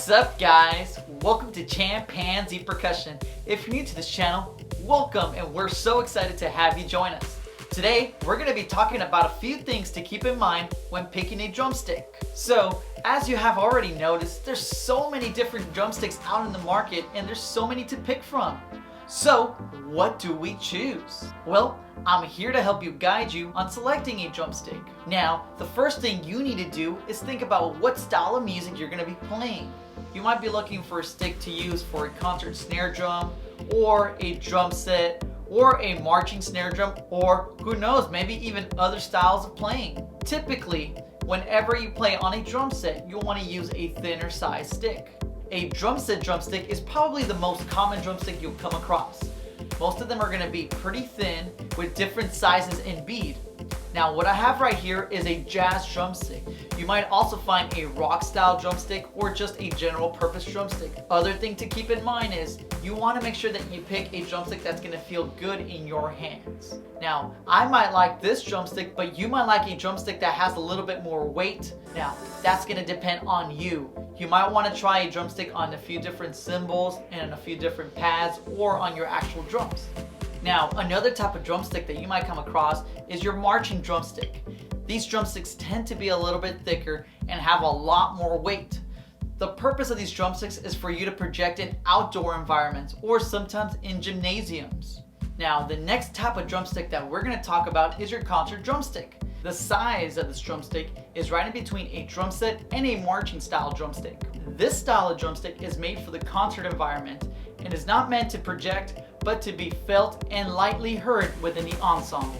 What's up, guys? Welcome to ChamPanZ Percussion. If you're new to this channel, welcome, and we're so excited to have you join us. Today, we're going to be talking about a few things to keep in mind when picking a drumstick. So, as you have already noticed, there's so many different drumsticks out in the market and there's so many to pick from. So, what do we choose? Well, I'm here to help you guide you on selecting a drumstick. Now, the first thing you need to do is think about what style of music you're going to be playing. You might be looking for a stick to use for a concert snare drum, or a drum set, or a marching snare drum, or who knows, maybe even other styles of playing. Typically, whenever you play on a drum set, you'll want to use a thinner size stick. A drum set drumstick is probably the most common drumstick you'll come across. Most of them are going to be pretty thin with different sizes and bead. Now, what I have right here is a jazz drumstick. You might also find a rock style drumstick or just a general purpose drumstick. Other thing to keep in mind is you want to make sure that you pick a drumstick that's going to feel good in your hands. Now, I might like this drumstick, but you might like a drumstick that has a little bit more weight. Now, that's going to depend on you. You might want to try a drumstick on a few different cymbals and a few different pads, or on your actual drums. Now, another type of drumstick that you might come across is your marching drumstick. These drumsticks tend to be a little bit thicker and have a lot more weight. The purpose of these drumsticks is for you to project in outdoor environments or sometimes in gymnasiums. Now, the next type of drumstick that we're going to talk about is your concert drumstick. The size of this drumstick is right in between a drum set and a marching style drumstick. This style of drumstick is made for the concert environment and is not meant to project, but to be felt and lightly heard within the ensemble.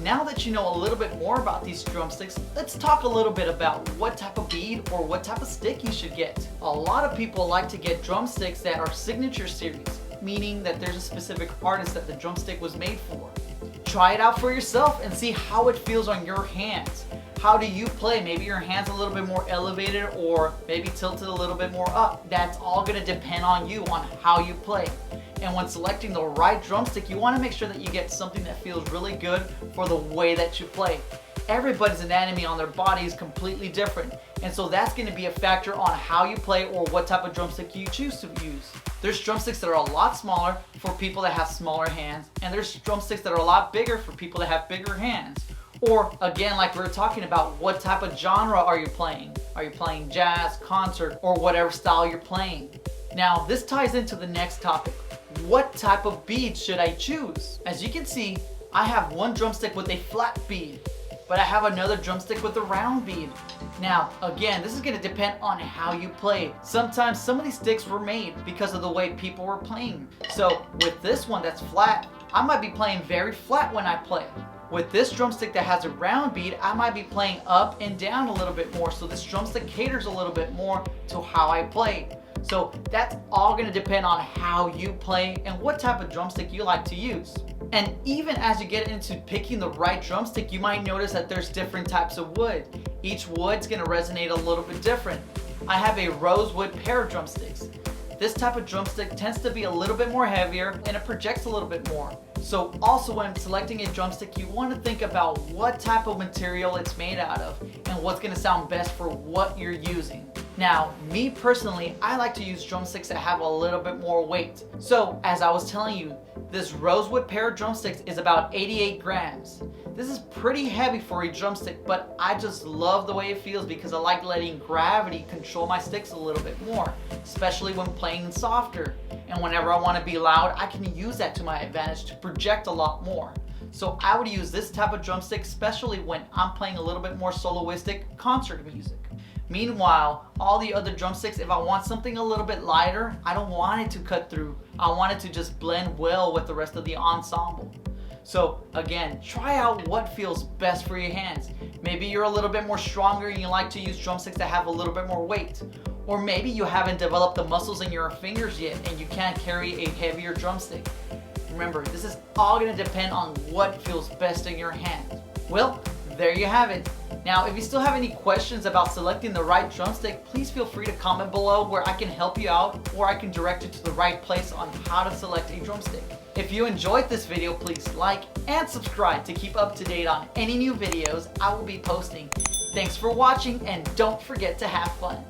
Now that you know a little bit more about these drumsticks, let's talk a little bit about what type of bead or what type of stick you should get. A lot of people like to get drumsticks that are signature series, meaning that there's a specific artist that the drumstick was made for. Try it out for yourself and see how it feels on your hands. How do you play? Maybe your hand's a little bit more elevated or maybe tilted a little bit more up. That's all going to depend on you, on how you play. And when selecting the right drumstick, you want to make sure that you get something that feels really good for the way that you play. Everybody's anatomy on their body is completely different, and so that's going to be a factor on how you play or what type of drumstick you choose to use. There's drumsticks that are a lot smaller for people that have smaller hands, and there's drumsticks that are a lot bigger for people that have bigger hands. Or again, like we were talking about, what type of genre are you playing? Are you playing jazz, concert, or whatever style you're playing? Now, this ties into the next topic. What type of bead should I choose? As you can see, I have one drumstick with a flat bead, but I have another drumstick with a round bead. Now, again, this is going to depend on how you play. Sometimes some of these sticks were made because of the way people were playing. So with this one that's flat, I might be playing very flat when I play. With this drumstick that has a round bead, I might be playing up and down a little bit more. So this drumstick caters a little bit more to how I play. So that's all going to depend on how you play and what type of drumstick you like to use. And even as you get into picking the right drumstick, you might notice that there's different types of wood. Each wood's going to resonate a little bit different. I have a rosewood pair of drumsticks. This type of drumstick tends to be a little bit more heavier and it projects a little bit more. So also when selecting a drumstick, you want to think about what type of material it's made out of and what's going to sound best for what you're using. Now, me personally, I like to use drumsticks that have a little bit more weight. So, as I was telling you, this rosewood pair of drumsticks is about 88 grams. This is pretty heavy for a drumstick, but I just love the way it feels because I like letting gravity control my sticks a little bit more, especially when playing softer. And whenever I want to be loud, I can use that to my advantage to project a lot more. So I would use this type of drumstick, especially when I'm playing a little bit more soloistic concert music. Meanwhile, all the other drumsticks, if I want something a little bit lighter, I don't want it to cut through. I want it to just blend well with the rest of the ensemble. So again, try out what feels best for your hands. Maybe you're a little bit more stronger and you like to use drumsticks that have a little bit more weight. Or maybe you haven't developed the muscles in your fingers yet and you can't carry a heavier drumstick. Remember, this is all going to depend on what feels best in your hands. Well, there you have it. Now, if you still have any questions about selecting the right drumstick, please feel free to comment below where I can help you out or I can direct you to the right place on how to select a drumstick. If you enjoyed this video, please like and subscribe to keep up to date on any new videos I will be posting. Thanks for watching and don't forget to have fun.